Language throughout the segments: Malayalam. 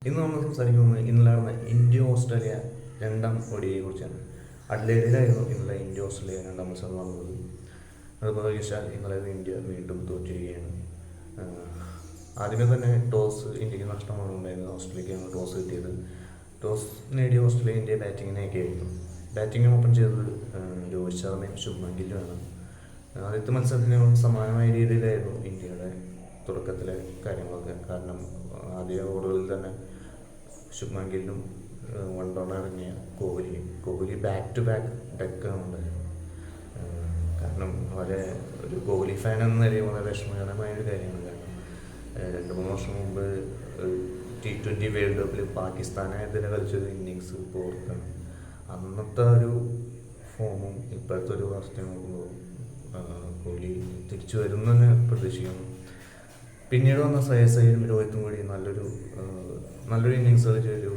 ഇന്ന് നമ്മൾ സംസാരിക്കുന്നത് ഇന്നലെ നടന്ന ഇന്ത്യ ഓസ്ട്രേലിയ രണ്ടാം ഒഡിയെ കുറിച്ചാണ്. അഡ്ലേഡിലായിരുന്നു ഇന്നലെ ഇന്ത്യ ഓസ്ട്രേലിയ രണ്ടാം മത്സരം നടന്നത്. നിർഭാഗ്യവശാൽ ഇന്നലെ ഇന്ത്യ വീണ്ടും തോറ്റിരിക്കുകയാണ്. ആദ്യമേ തന്നെ ടോസ് ഇന്ത്യക്ക് നഷ്ടമാണുണ്ടായിരുന്നത്. ഓസ്ട്രേലിയക്കാണ് ടോസ് കിട്ടിയത്. ടോസ് നേടിയ ഓസ്ട്രേലിയ ഇന്ത്യ ബാറ്റിങ്ങിനൊക്കെയായിരുന്നു. ബാറ്റിംഗ് ഓപ്പൺ ചെയ്തത് രോഹിത് ശർമ്മയും ശുഭ്മാൻ ഗില്ലുമാണ്. ആദ്യത്തെ മത്സരത്തിന് സമാനമായ രീതിയിലായിരുന്നു ഇന്ത്യയുടെ തുടക്കത്തിലെ കാര്യങ്ങളൊക്കെ. കാരണം ആദ്യ ഓവറുകളിൽ തന്നെ ശുഭ്മാൻ ഗില്ലും വൺ ഡൗൺ ഇറങ്ങിയ കോഹ്ലി ബാക്ക് ടു ബാക്ക് ഡെക്കാണ് ഉണ്ടായത്. കാരണം വളരെ ഒരു കോഹ്ലി ഫാൻ എന്ന നിലയിൽ വളരെ വിഷമകരമായ ഒരു കാര്യമാണ്. കാരണം 2-3 വർഷം മുമ്പ് T20 വേൾഡ് കപ്പിൽ പാകിസ്ഥാനെതിരെ കളിച്ചൊരു ഇന്നിങ്സ് ഇപ്പോൾ ഓർക്കാണ്. അന്നത്തെ ഒരു ഫോമും ഇപ്പോഴത്തെ ഒരു അവസ്ഥ നോക്കുമ്പോൾ കോഹ്ലി തിരിച്ചു വരുന്നെന്ന് പ്രതീക്ഷിക്കുന്നു. പിന്നീട് വന്ന ശ്രേയസ് അയ്യരും രോഹിത്തും കൂടി നല്ലൊരു ഇന്നിങ്സ് കളിച്ചൊരു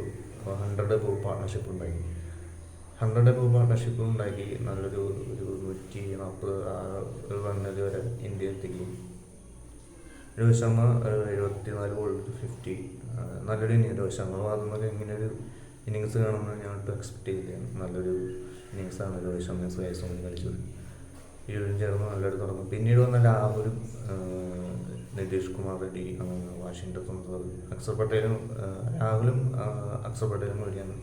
100 above പാർട്ട്ണർഷിപ്പ് ഉണ്ടാക്കി. 100 above പാർട്ട്ണർഷിപ്പ് ഉണ്ടാക്കി നല്ലൊരു 140 റണ്ണിൽ വരെ ഇന്ത്യ എത്തിക്കും. രോഹിത് ശർമ്മ 74 ബോളിൽ 50. നല്ലൊരു ഇന്നിങ്സ്. രോഹിത് ശർമ്മ ഭാഗത്തുനിന്നൊക്കെ ഇങ്ങനെയൊരു ഇന്നിങ്സ് കാണുമെന്ന് ഞാൻ എക്സ്പെക്ട് ചെയ്തതാണ്. നല്ലൊരു ഇന്നിങ്സാണ് രോഹിത് ശർമ്മ ശ്രേയസും കളിച്ചത്. ഇരുവരും ചേർന്ന് നല്ലൊരു തുടങ്ങും. പിന്നീട് വന്ന രാഹുലും നിതീഷ് കുമാർ റെഡ്ഡി, വാഷിംഗ്ടൺ സുന്ദർ, അക്സർ പട്ടേലും കൂടിയാണ്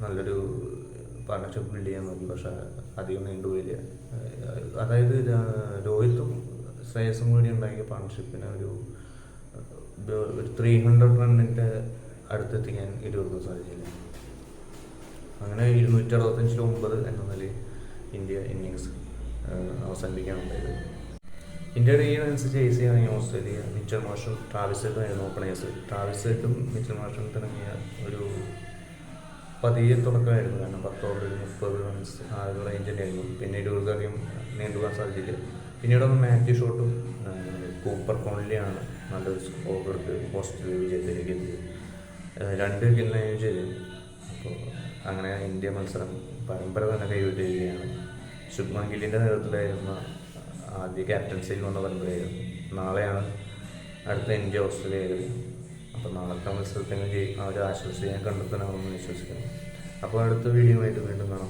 നല്ലൊരു പാർട്ണർഷിപ്പ് ബിൽഡ് ചെയ്യാൻ നോക്കി. പക്ഷേ അധികം നീണ്ടുപോയില്ല. അതായത് രോഹിത്തും ശ്രേയസും കൂടി ഉണ്ടാക്കിയ പാർട്ണർഷിപ്പിന് ഒരു 300 റണ്ണിൻ്റെ അടുത്തെത്തിക്കാൻ ഇരുവർക്കും സാധിച്ചില്ല. അങ്ങനെ 265 എന്ന നിലയിൽ ഇന്ത്യ ഇന്നിങ്സ് അവസാനിപ്പിക്കാനുണ്ടായത്. ഇന്ത്യയുടെ ഈ അനുസരിച്ച് AC ഇറങ്ങിയ ഓസ്ട്രേലിയ മിച്ചൽ മാർഷും ട്രാവിസ് ഹെഡും ആയിരുന്നു ഓപ്പണേഴ്സ്. ട്രാവിസ് ഹെഡും മിച്ചൽ മാർഷും തുടങ്ങിയ ഒരു പതിയെ തുടക്കമായിരുന്നു. കാരണം 10 ഓവറിൽ 30 റൺസ് ആ ഒരു റേഞ്ച് തന്നെയായിരുന്നു. പിന്നെ ഇരുവർക്കധികം നീണ്ടുപോകാൻ സാധിച്ചില്ല. പിന്നീട് വന്ന് മാത്യു ഷോട്ടും കൂപ്പർ കോൺലിയാണ് നല്ലൊരു സ്കോർ എടുത്ത് ഓസ്ട്രേലിയ വിജയത്തിലേക്ക് എത്തിയത്. 2 വിക്കറ്റിനായും ചെയ്തു. അപ്പോൾ അങ്ങനെ ഇന്ത്യ മത്സരം പരമ്പര തന്നെ കൈവിട്ടിരിക്കുകയാണ്. ശുഭ്മാൻ ഗില്ലിൻ്റെ നേതൃത്വത്തിലായിരുന്ന ആദ്യ ക്യാപ്റ്റൻസിയിൽ വന്ന പരമ്പരയായിരുന്നു. നാളെയാണ് അടുത്ത ഇന്ത്യ ഓസ്ട്രേലിയ. അപ്പോൾ നാളത്തെ മത്സരത്തിന് അവർ ആശ്വസിക്കാൻ കണ്ടെത്താനാണെന്ന് വിശ്വസിക്കുന്നു. അപ്പോൾ അടുത്ത വീഡിയോ ആയിട്ട് വീണ്ടും കാണാം.